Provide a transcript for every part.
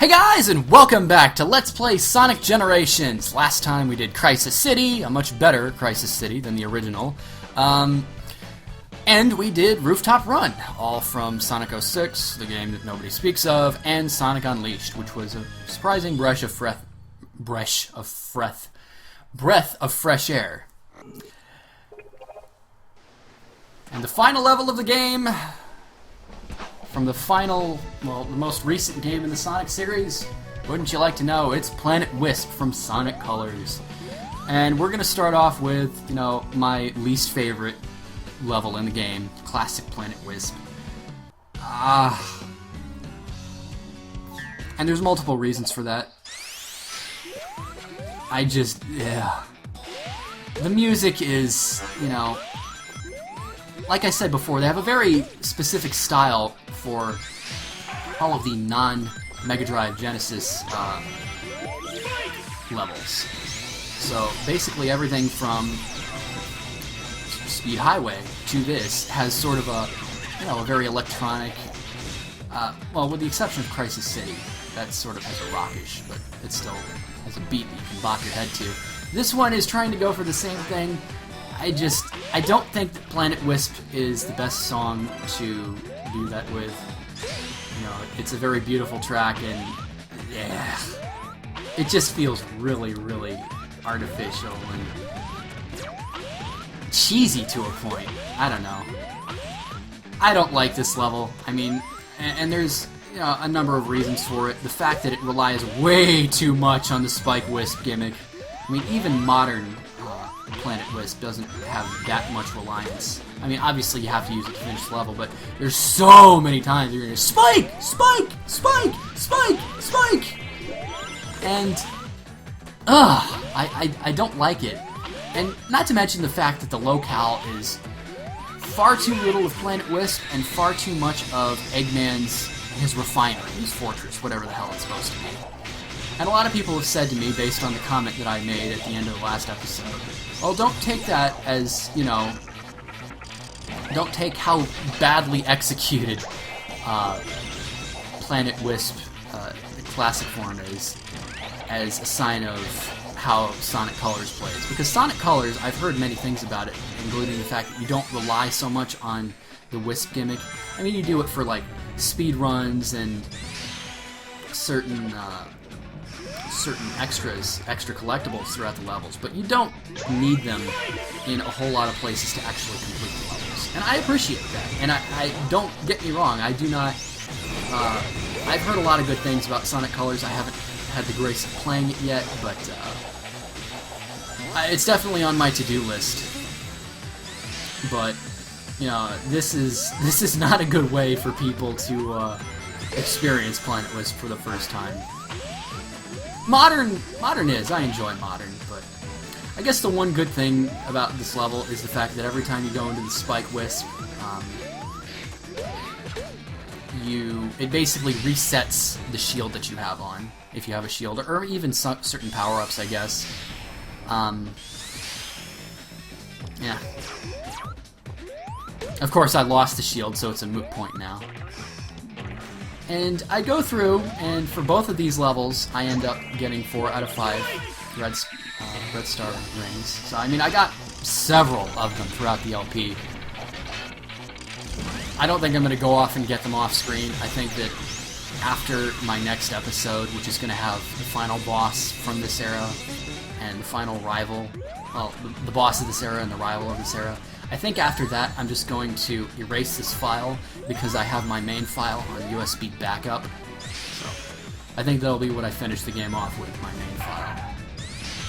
Hey guys, and welcome back to Let's Play Sonic Generations. Last time we did Crisis City, a much better Crisis City than the original. And we did Rooftop Run, all from Sonic 06, the game that nobody speaks of, and Sonic Unleashed, which was a surprising breath of fresh air. And the final level of the game, from the most recent game in the Sonic series, wouldn't you like to know, it's Planet Wisp from Sonic Colors. And we're going to start off with, my least favorite level in the game, classic Planet Wisp. And there's multiple reasons for that. The music is, like I said before, they have a very specific style for all of the non-Mega Drive Genesis levels. So basically everything from Speed Highway to this has sort of a very electronic, well, with the exception of Crisis City, that sort of has a rockish, but it still has a beat that you can bop your head to. This one is trying to go for the same thing. I don't think that Planet Wisp is the best song to do that with. It's a very beautiful track, and it just feels really, really artificial and cheesy to a point. I don't know. I don't like this level. I mean, and there's a number of reasons for it. The fact that it relies way too much on the Spike Wisp gimmick. I mean, even modern Planet Wisp doesn't have that much reliance. I mean, obviously you have to use it to finish the level, but there's so many times you're gonna Spike! Spike! Spike! Spike! Spike! And, I don't like it. And not to mention the fact that the locale is far too little of Planet Wisp and far too much of Eggman's, his refinery, his fortress, whatever the hell it's supposed to be. And a lot of people have said to me, based on the comment that I made at the end of the last episode, well, don't take that as, don't take how badly executed Planet Wisp, the classic form is, as a sign of how Sonic Colors plays. Because Sonic Colors, I've heard many things about it, including the fact that you don't rely so much on the Wisp gimmick. I mean, you do it for, like, speed runs and certain extra collectibles throughout the levels, but you don't need them in a whole lot of places to actually complete the levels. And I appreciate that. And I don't get me wrong, I do not. I've heard a lot of good things about Sonic Colors. I haven't had the grace of playing it yet, but it's definitely on my to-do list. But this is not a good way for people to experience Planet Wisp for the first time. Modern is. I enjoy Modern, but I guess the one good thing about this level is the fact that every time you go into the Spike Wisp, it basically resets the shield that you have on, if you have a shield, or even certain power-ups, I guess. Yeah. Of course, I lost the shield, so it's a moot point now. And I go through, and for both of these levels, I end up getting 4 out of 5 red star rings. So, I mean, I got several of them throughout the LP. I don't think I'm going to go off and get them off screen. I think that after my next episode, which is going to have the final boss from this era, and the final rival, well, the boss of this era and the rival of this era, I think after that, I'm just going to erase this file because I have my main file on USB backup. So I think that'll be what I finish the game off with, my main file.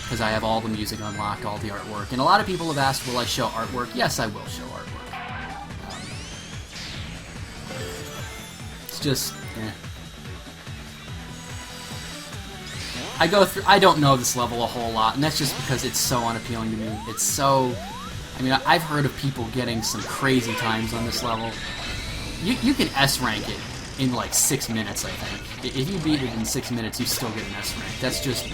Because I have all the music unlocked, all the artwork. And a lot of people have asked, will I show artwork? Yes, I will show artwork. It's just, I don't know this level a whole lot, and that's just because it's so unappealing to me. It's so... I mean, I've heard of people getting some crazy times on this level. You can S-rank it in like 6 minutes, I think. If you beat it in 6 minutes, you still get an S-rank. That's just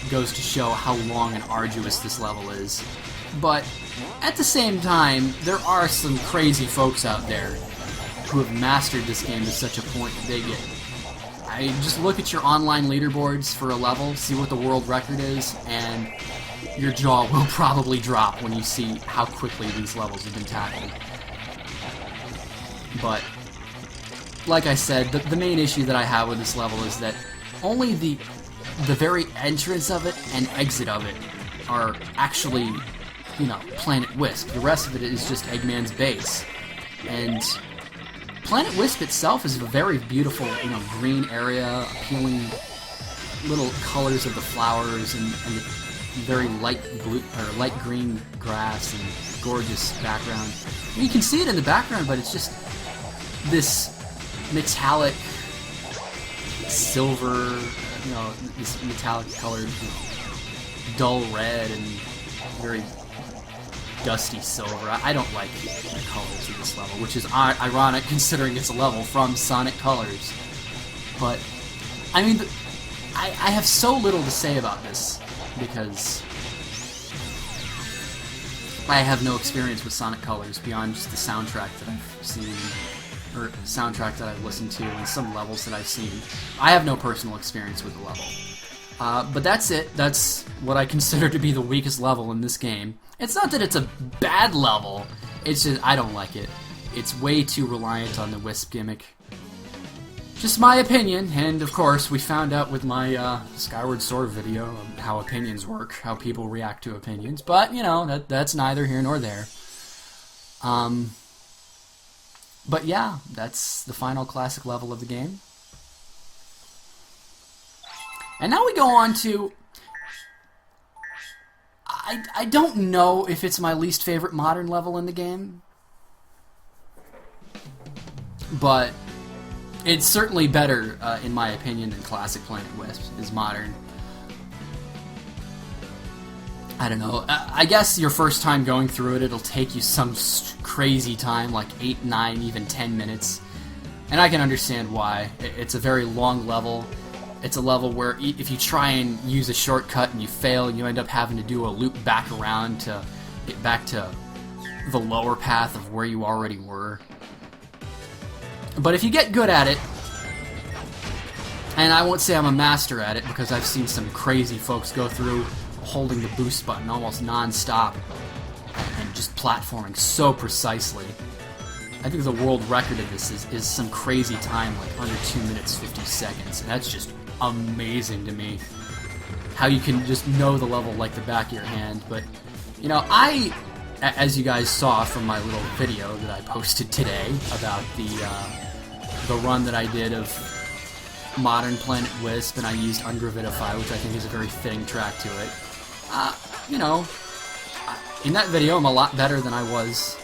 goes to show how long and arduous this level is. But at the same time, there are some crazy folks out there who have mastered this game to such a point that they get I just look at your online leaderboards for a level, see what the world record is, and your jaw will probably drop when you see how quickly these levels have been tackled. But, like I said, the main issue that I have with this level is that only the very entrance of it and exit of it are actually, you know, Planet Wisp. The rest of it is just Eggman's base. And Planet Wisp itself is a very beautiful, you know, green area, appealing little colors of the flowers and the very light blue or light green grass and gorgeous background. And you can see it in the background, but it's just this metallic silver, you know, this metallic colored, you know, dull red and very dusty silver. I don't like the colors of this level, which is ironic considering it's a level from Sonic Colors. But, I mean, I have so little to say about this because I have no experience with Sonic Colors beyond just the soundtrack that I've seen, or soundtrack that I've listened to, and some levels that I've seen. I have no personal experience with the level. But that's it. That's what I consider to be the weakest level in this game. It's not that it's a bad level, it's just I don't like it. It's way too reliant on the Wisp gimmick. Just my opinion, and of course we found out with my Skyward Sword video how opinions work, how people react to opinions, but you know, that's neither here nor there. But yeah, that's the final classic level of the game. And now we go on to... I don't know if it's my least favorite modern level in the game, but it's certainly better, in my opinion, than classic Planet Wisp is modern. I don't know. I guess your first time going through it, it'll take you some crazy time, like 8, 9, even 10 minutes. And I can understand why. It's a very long level. It's a level where if you try and use a shortcut and you fail, you end up having to do a loop back around to get back to the lower path of where you already were. But if you get good at it, and I won't say I'm a master at it because I've seen some crazy folks go through holding the boost button almost non-stop and just platforming so precisely. I think the world record of this is some crazy time, like under 2 minutes 50 seconds, and that's just amazing to me. How you can just know the level like the back of your hand. But, you know, as you guys saw from my little video that I posted today about the run that I did of modern Planet Wisp, and I used Ungravitify, which I think is a very fitting track to it. You know, in that video I'm a lot better than I was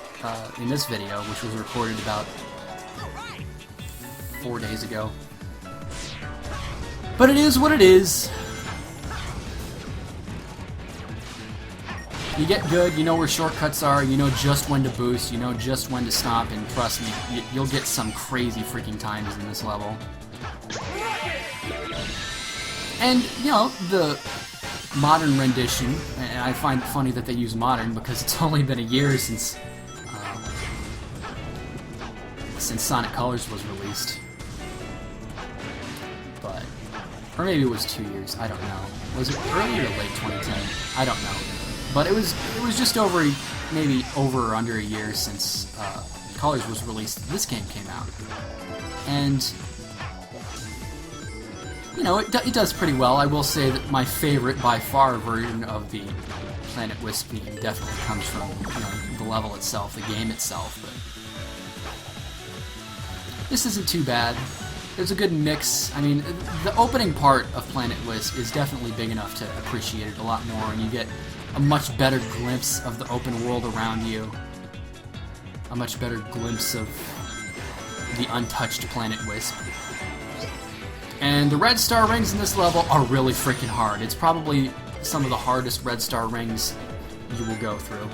in this video, which was recorded about 4 days ago. But it is what it is. You get good, you know where shortcuts are, you know just when to boost, you know just when to stop, and trust me, you'll get some crazy freaking times in this level. And, you know, the modern rendition, and I find it funny that they use modern because it's only been a year since Sonic Colors was released. But, or maybe it was 2 years, I don't know. Was it early or late 2010? I don't know. But it was just over, maybe over or under a year since Colors was released. This game came out. And, you know, it does pretty well. I will say that my favorite, by far, version of the Planet Wisp theme definitely comes from, you know, the level itself, the game itself. But this isn't too bad. There's a good mix. I mean, the opening part of Planet Wisp is definitely big enough to appreciate it a lot more, and you get a much better glimpse of the open world around you. A much better glimpse of the untouched Planet Wisp. And the red star rings in this level are really freaking hard. It's probably some of the hardest red star rings you will go through.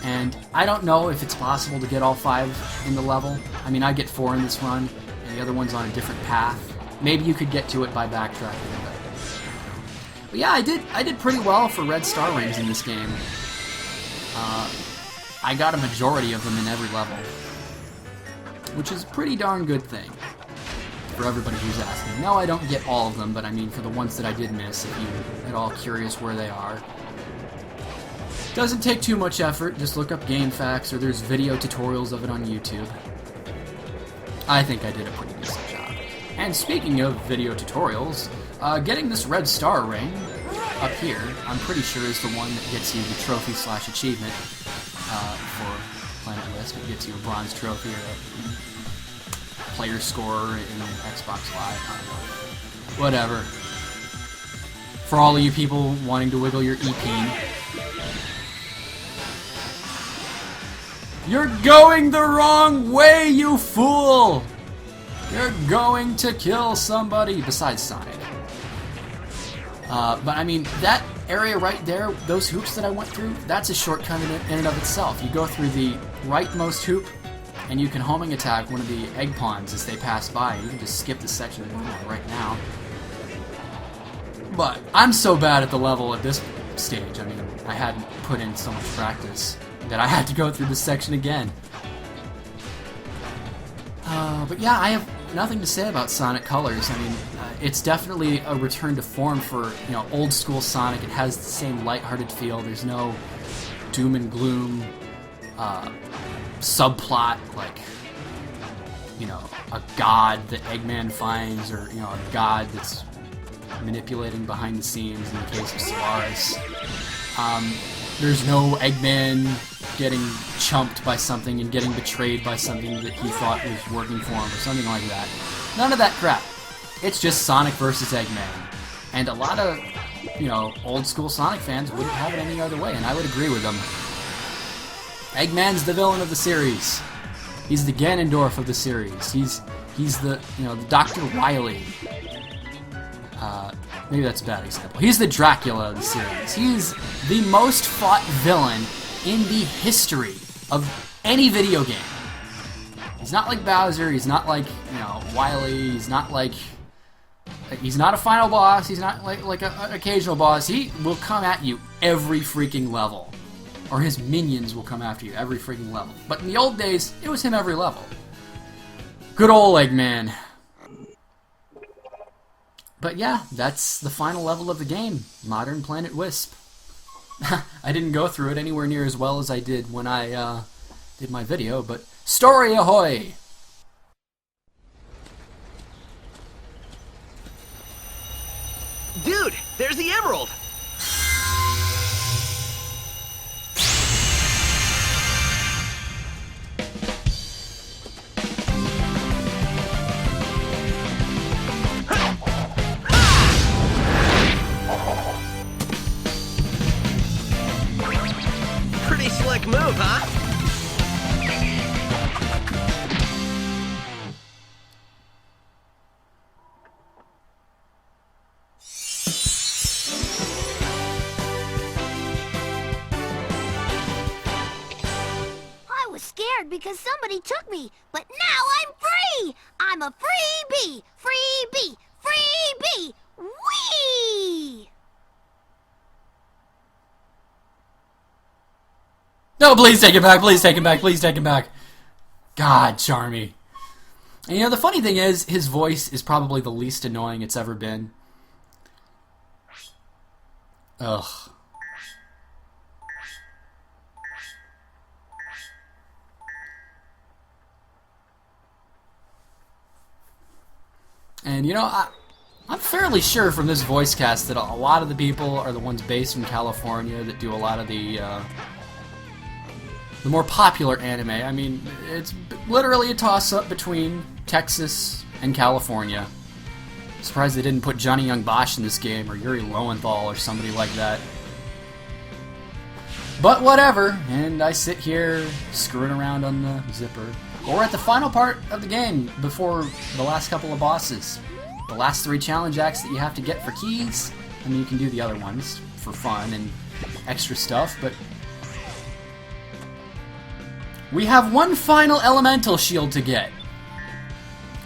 And I don't know if it's possible to get all 5 in the level. I mean, I get 4 in this run, and the other one's on a different path. Maybe you could get to it by backtracking. But yeah, I did pretty well for red star rings in this game. I got a majority of them in every level, which is a pretty darn good thing. for everybody who's asking. No, I don't get all of them, but I mean for the ones that I did miss, if you're at all curious where they are. Doesn't take too much effort, just look up game facts, or there's video tutorials of it on YouTube. I think I did a pretty decent job. And speaking of video tutorials, getting this red star ring up here, I'm pretty sure is the one that gets you the trophy/achievement for Planet Wisp. It gets you a bronze trophy or a player score in Xbox Live. I don't know. Whatever. For all of you people wanting to wiggle your E-peen. You're going the wrong way, you fool! You're going to kill somebody besides Sonic. But I mean, that area right there, those hoops that I went through, that's a shortcut in and of itself. You go through the rightmost hoop, and you can homing attack one of the egg pawns as they pass by. You can just skip the section right now. But I'm so bad at the level at this stage. I mean, I hadn't put in so much practice that I had to go through this section again. But yeah, I have nothing to say about Sonic Colors. I mean, it's definitely a return to form for, you know, old school Sonic. It has the same lighthearted feel. There's no doom and gloom subplot like, you know, a god that Eggman finds, or, you know, a god that's manipulating behind the scenes in the case of Solaris. There's no Eggman getting chumped by something and getting betrayed by something that he thought was working for him or something like that. None of that crap. It's just Sonic versus Eggman. And a lot of, you know, old school Sonic fans wouldn't have it any other way, and I would agree with them. Eggman's the villain of the series. He's the Ganondorf of the series. He's the, you know, the Dr. Wily. Maybe that's a bad example. He's the Dracula of the series. He's the most fought villain in the history of any video game. He's not like Bowser. He's not like, you know, Wily. He's not like... He's not a final boss. He's not like an occasional boss. He will come at you every freaking level. Or his minions will come after you every freaking level. But in the old days, it was him every level. Good old Eggman. But yeah, that's the final level of the game. Modern Planet Wisp. I didn't go through it anywhere near as well as I did when I did my video, but story ahoy! Dude, there's the emerald! Pretty slick move, huh? Because somebody took me, but now I'm free! I'm a freebie! Freebie! Freebie! Whee! No, please take it back, please take it back, please take it back. God, Charmy. And you know, the funny thing is, his voice is probably the least annoying it's ever been. Ugh. And you know, I'm fairly sure from this voice cast that a lot of the people are the ones based in California that do a lot of the more popular anime. I mean, it's literally a toss-up between Texas and California. Surprised they didn't put Johnny Young Bosch in this game, or Yuri Lowenthal, or somebody like that. But whatever, and I sit here screwing around on the zipper. We're at the final part of the game before the last couple of bosses. The last 3 challenge acts that you have to get for keys. I mean, you can do the other ones for fun and extra stuff, but we have one final elemental shield to get.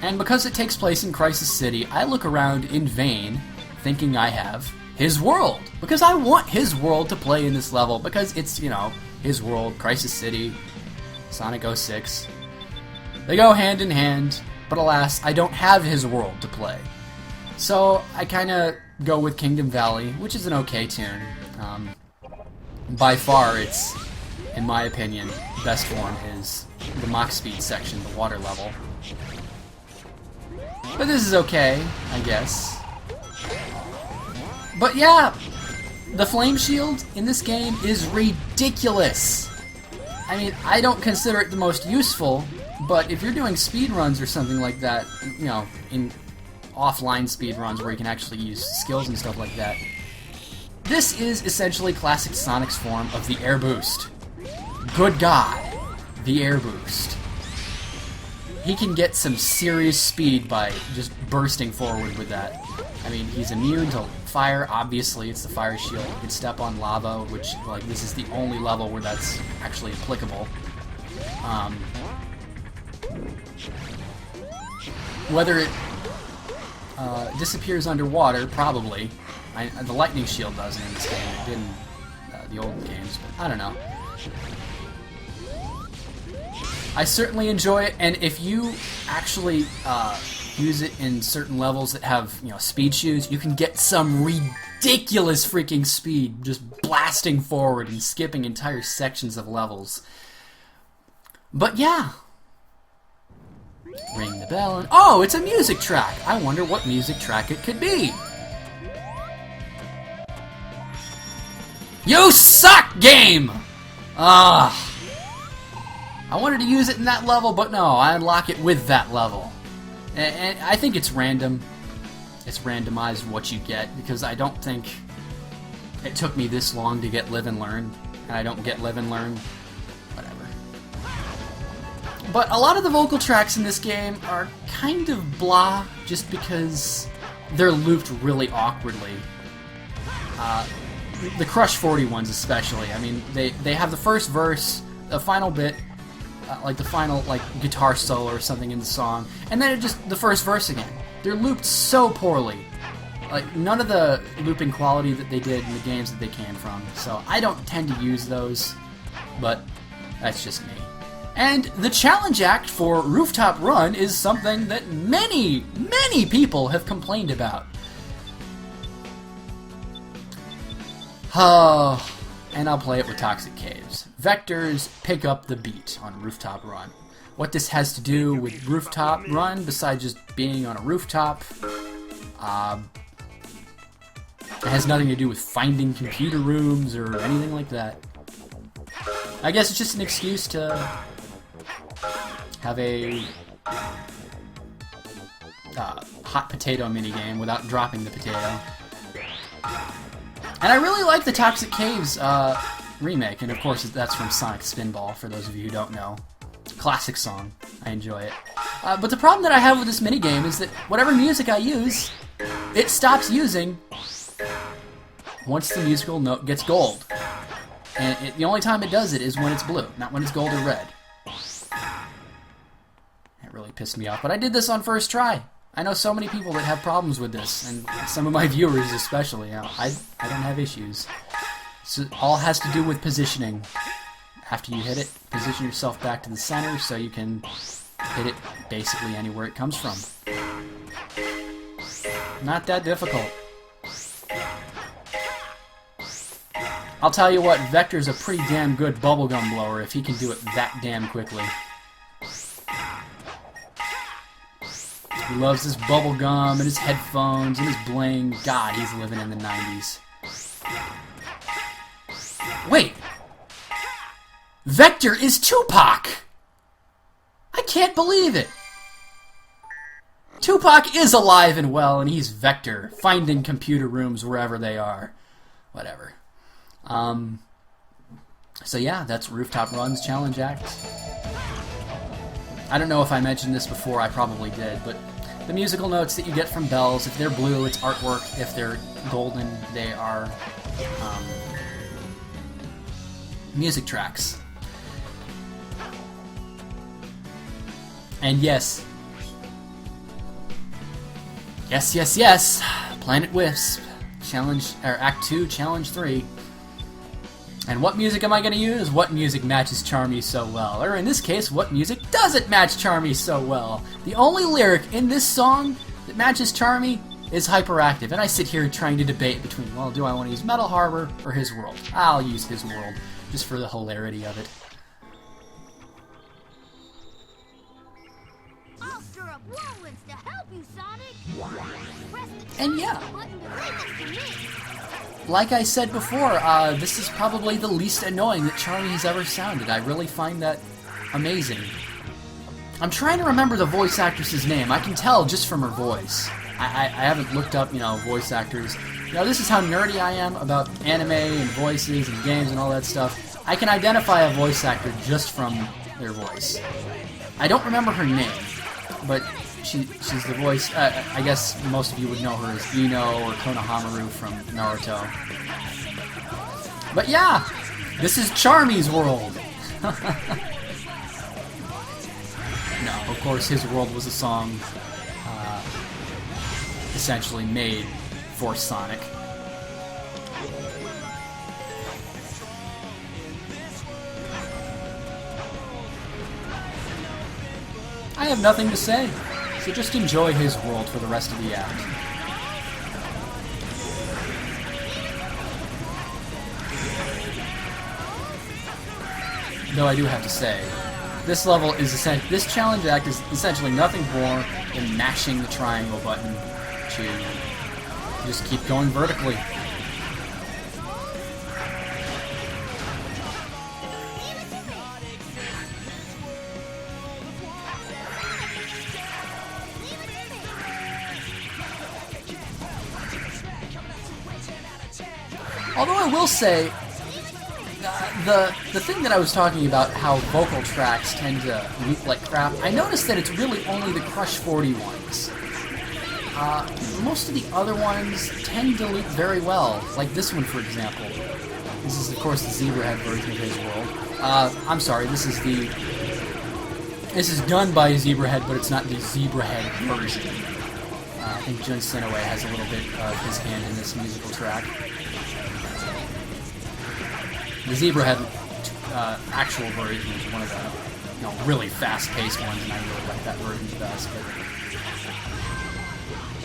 And because it takes place in Crisis City, I look around in vain, thinking I have his world. Because I want his world to play in this level, because it's, you know, his world, Crisis City, Sonic 06. They go hand in hand. but alas, I don't have his world to play. So I kind of go with Kingdom Valley, which is an okay tune. By far, it's, in my opinion, best form is the Mach Speed section, the water level. But this is okay, I guess. But yeah, the Flame Shield in this game is ridiculous. I mean, I don't consider it the most useful, but if you're doing speed runs or something like that, you know, in offline speed runs where you can actually use skills and stuff like that, this is essentially classic Sonic's form of the air boost. Good God, the air boost. He can get some serious speed by just bursting forward with that. I mean, he's immune to fire, obviously, it's the fire shield. He can step on lava, which, like, this is the only level where that's actually applicable. Whether it disappears underwater, probably. The lightning shield doesn't in this game. It did in the old games, but I don't know. I certainly enjoy it, and if you actually use it in certain levels that have, you know, speed shoes, you can get some ridiculous freaking speed, just blasting forward and skipping entire sections of levels. But yeah. Ring the bell, and oh, it's a music track! I wonder what music track it could be. You suck, game! I wanted to use it in that level, but no, I unlock it with that level. And I think it's random. It's randomized what you get, because I don't think it took me this long to get Live and Learn, and I don't get Live and Learn. Whatever. But a lot of the vocal tracks in this game are kind of blah, just because they're looped really awkwardly. The Crush 40 ones especially. I mean, they have the first verse, the final bit, like the final guitar solo or something in the song, and then it just the first verse again. They're looped so poorly. Like, none of the looping quality that they did in the games that they came from. So I don't tend to use those, but that's just me. And the challenge act for Rooftop Run is something that many, many people have complained about. Oh, and I'll play it with Toxic Caves. Vectors pick up the beat on Rooftop Run. What this has to do with Rooftop Run, besides just being on a rooftop, it has nothing to do with finding computer rooms or anything like that. I guess it's just an excuse to have a hot potato minigame without dropping the potato. And I really like the Toxic Caves remake, and of course that's from Sonic Spinball, for those of you who don't know. Classic song. I enjoy it. But the problem that I have with this minigame is that whatever music I use, it stops using once the musical note gets gold. And the only time it does it is when it's blue, not when it's gold or red. It really pissed me off, but I did this on first try. I know so many people that have problems with this, and some of my viewers especially. You know, I don't have issues. So it all has to do with positioning. After you hit it, position yourself back to the center so you can hit it basically anywhere it comes from. Not that difficult. I'll tell you what, Vector's a pretty damn good bubblegum blower if he can do it that damn quickly. He loves his bubblegum and his headphones and his bling. God, he's living in the 90s. Wait! Vector is Tupac! I can't believe it! Tupac is alive and well, and he's Vector, finding computer rooms wherever they are. Whatever. So yeah, that's Rooftop Run's Challenge Act. I don't know if I mentioned this before, I probably did, but the musical notes that you get from bells, if they're blue, it's artwork. If they're golden, they are music tracks. And yes, Planet Wisp, Challenge, or Act 2, Challenge 3. And what music am I going to use? What music matches Charmy so well? Or in this case, what music doesn't match Charmy so well? The only lyric in this song that matches Charmy is Hyperactive. And I sit here trying to debate between, well, do I want to use Metal Harbor or His World? I'll use His World, just for the hilarity of it. I'll stir up whirlwinds to help you, Sonic. Press the And yeah, button to leave it to me. like I said before, this is probably the least annoying that Charmy has ever sounded. I really find that amazing. I'm trying to remember the voice actress's name. I can tell just from her voice. I haven't looked up, voice actors. This is how nerdy I am about anime and voices and games and all that stuff. I can identify a voice actor just from their voice. I don't remember her name, but she's the voice. I guess most of you would know her as Ino or Konohamaru from Naruto. But yeah, this is Charmy's world. No, of course, His World was a song essentially made for Sonic. I have nothing to say, so just enjoy His World for the rest of the act. Though I do have to say, this level is this challenge act is essentially nothing more than mashing the triangle button to just keep going vertically. Although I will say, the thing that I was talking about, how vocal tracks tend to loop like crap, I noticed that it's really only the Crush 40 ones. Most of the other ones tend to loop very well, like this one, for example. This is, of course, the Zebrahead version of His World. I'm sorry, this is done by Zebrahead, but it's not the Zebrahead version. I think Jun Senoue has a little bit of his hand in this musical track. The Zebrahead actual version is one of the really fast-paced ones, and I really like that version the best.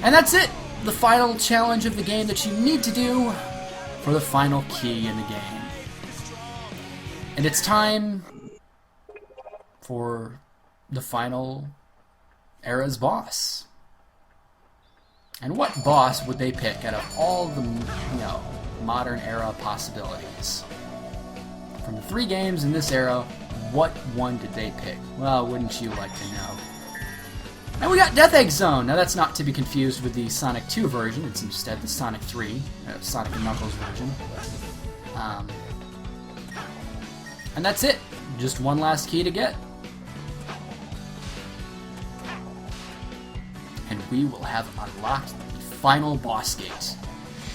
And that's it! The final challenge of the game that you need to do for the final key in the game. And it's time for the final era's boss. And what boss would they pick out of all the, modern era possibilities? From the 3 games in this era, what one did they pick? Well, wouldn't you like to know? And we got Death Egg Zone! Now that's not to be confused with the Sonic 2 version, it's instead the Sonic 3, Sonic and Knuckles version. And that's it! Just one last key to get. And we will have unlocked the final boss gate.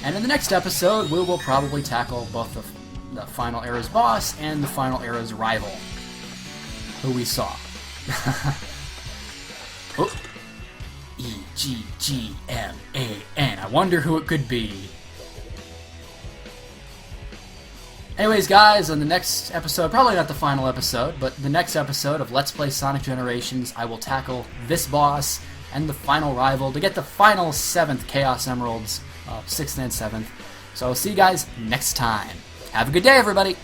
And in the next episode, we will probably tackle both the final era's boss and the final era's rival, who we saw. Oh. E-G-G-M-A-N. I wonder who it could be. Anyways, guys, on the next episode, probably not the final episode, but the next episode of Let's Play Sonic Generations, I will tackle this boss and the final rival to get the final 7th Chaos Emeralds, 6th and 7th. So I'll see you guys next time. Have a good day, everybody!